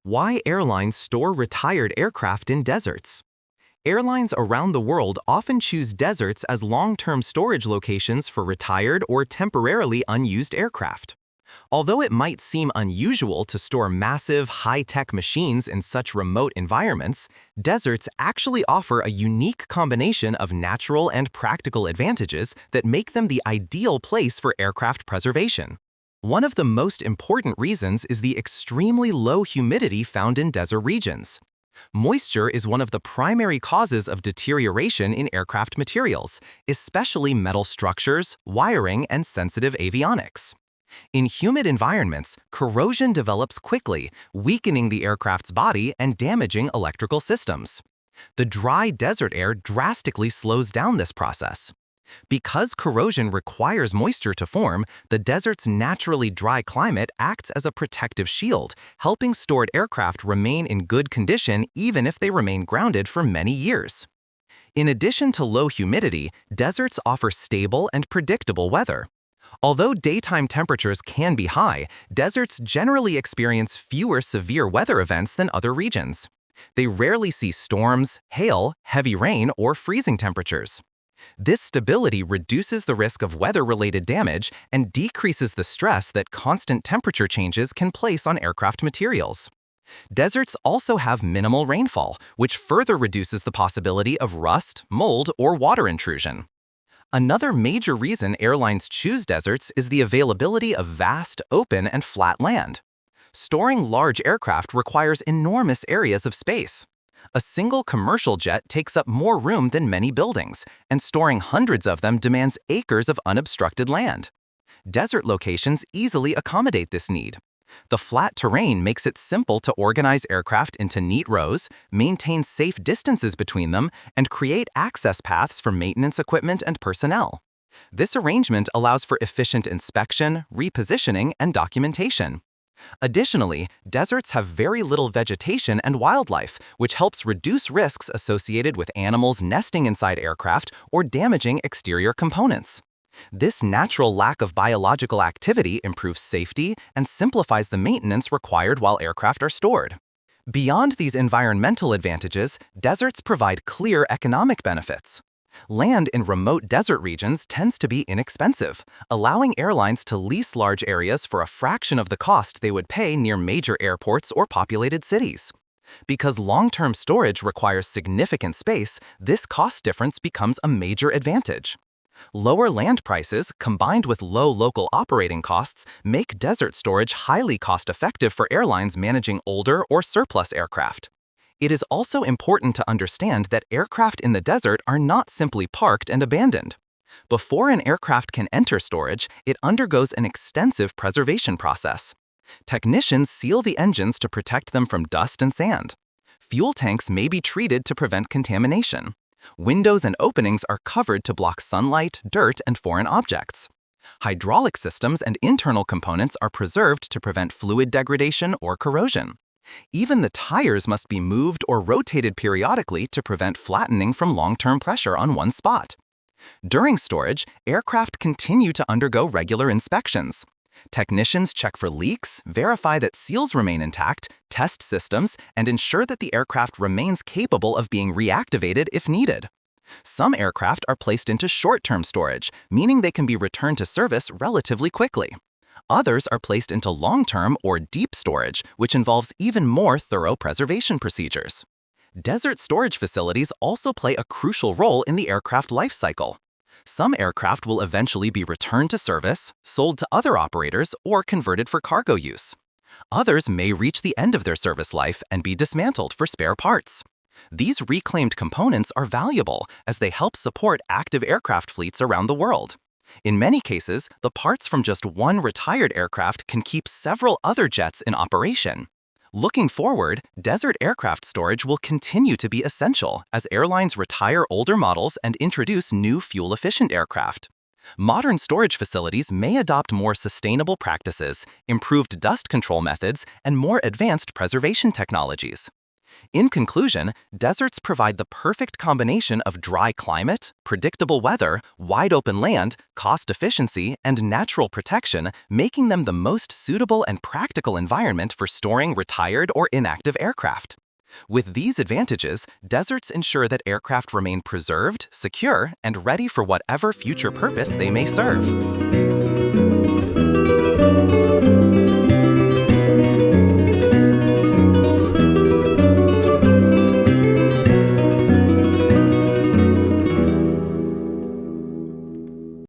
Why airlines store retired aircraft in deserts. Airlines around the world often choose deserts as long-term storage locations for retired or temporarily unused aircraft. Although it might seem unusual to store massive, high-tech machines in such remote environments, deserts actually offer a unique combination of natural and practical advantages that make them the ideal place for aircraft preservation. One of the most important reasons is the extremely low humidity found in desert regions. Moisture is one of the primary causes of deterioration in aircraft materials, especially metal structures, wiring, and sensitive avionics. In humid environments, corrosion develops quickly, weakening the aircraft's body and damaging electrical systems. The dry desert air drastically slows down this process. Because corrosion requires moisture to form, the desert's naturally dry climate acts as a protective shield, helping stored aircraft remain in good condition even if they remain grounded for many years. In addition to low humidity, deserts offer stable and predictable weather. Although daytime temperatures can be high, deserts generally experience fewer severe weather events than other regions. They rarely see storms, hail, heavy rain, or freezing temperatures. This stability reduces the risk of weather-related damage and decreases the stress that constant temperature changes can place on aircraft materials. Deserts also have minimal rainfall, which further reduces the possibility of rust, mold, or water intrusion. Another major reason airlines choose deserts is the availability of vast, open, and flat land. Storing large aircraft requires enormous areas of space. A single commercial jet takes up more room than many buildings, and storing hundreds of them demands acres of unobstructed land. Desert locations easily accommodate this need. The flat terrain makes it simple to organize aircraft into neat rows, maintain safe distances between them, and create access paths for maintenance equipment and personnel. This arrangement allows for efficient inspection, repositioning, and documentation. Additionally, deserts have very little vegetation and wildlife, which helps reduce risks associated with animals nesting inside aircraft or damaging exterior components. This natural lack of biological activity improves safety and simplifies the maintenance required while aircraft are stored. Beyond these environmental advantages, deserts provide clear economic benefits. Land in remote desert regions tends to be inexpensive, allowing airlines to lease large areas for a fraction of the cost they would pay near major airports or populated cities. Because long-term storage requires significant space, this cost difference becomes a major advantage. Lower land prices, combined with low local operating costs, make desert storage highly cost-effective for airlines managing older or surplus aircraft. It is also important to understand that aircraft in the desert are not simply parked and abandoned. Before an aircraft can enter storage, it undergoes an extensive preservation process. Technicians seal the engines to protect them from dust and sand. Fuel tanks may be treated to prevent contamination. Windows and openings are covered to block sunlight, dirt, and foreign objects. Hydraulic systems and internal components are preserved to prevent fluid degradation or corrosion. Even the tires must be moved or rotated periodically to prevent flattening from long-term pressure on one spot. During storage, aircraft continue to undergo regular inspections. Technicians check for leaks, verify that seals remain intact, test systems, and ensure that the aircraft remains capable of being reactivated if needed. Some aircraft are placed into short-term storage, meaning they can be returned to service relatively quickly. Others are placed into long-term or deep storage, which involves even more thorough preservation procedures. Desert storage facilities also play a crucial role in the aircraft life cycle. Some aircraft will eventually be returned to service, sold to other operators, or converted for cargo use. Others may reach the end of their service life and be dismantled for spare parts. These reclaimed components are valuable as they help support active aircraft fleets around the world. In many cases, the parts from just one retired aircraft can keep several other jets in operation. Looking forward, desert aircraft storage will continue to be essential as airlines retire older models and introduce new fuel-efficient aircraft. Modern storage facilities may adopt more sustainable practices, improved dust control methods, and more advanced preservation technologies. In conclusion, deserts provide the perfect combination of dry climate, predictable weather, wide open land, cost efficiency, and natural protection, making them the most suitable and practical environment for storing retired or inactive aircraft. With these advantages, deserts ensure that aircraft remain preserved, secure, and ready for whatever future purpose they may serve.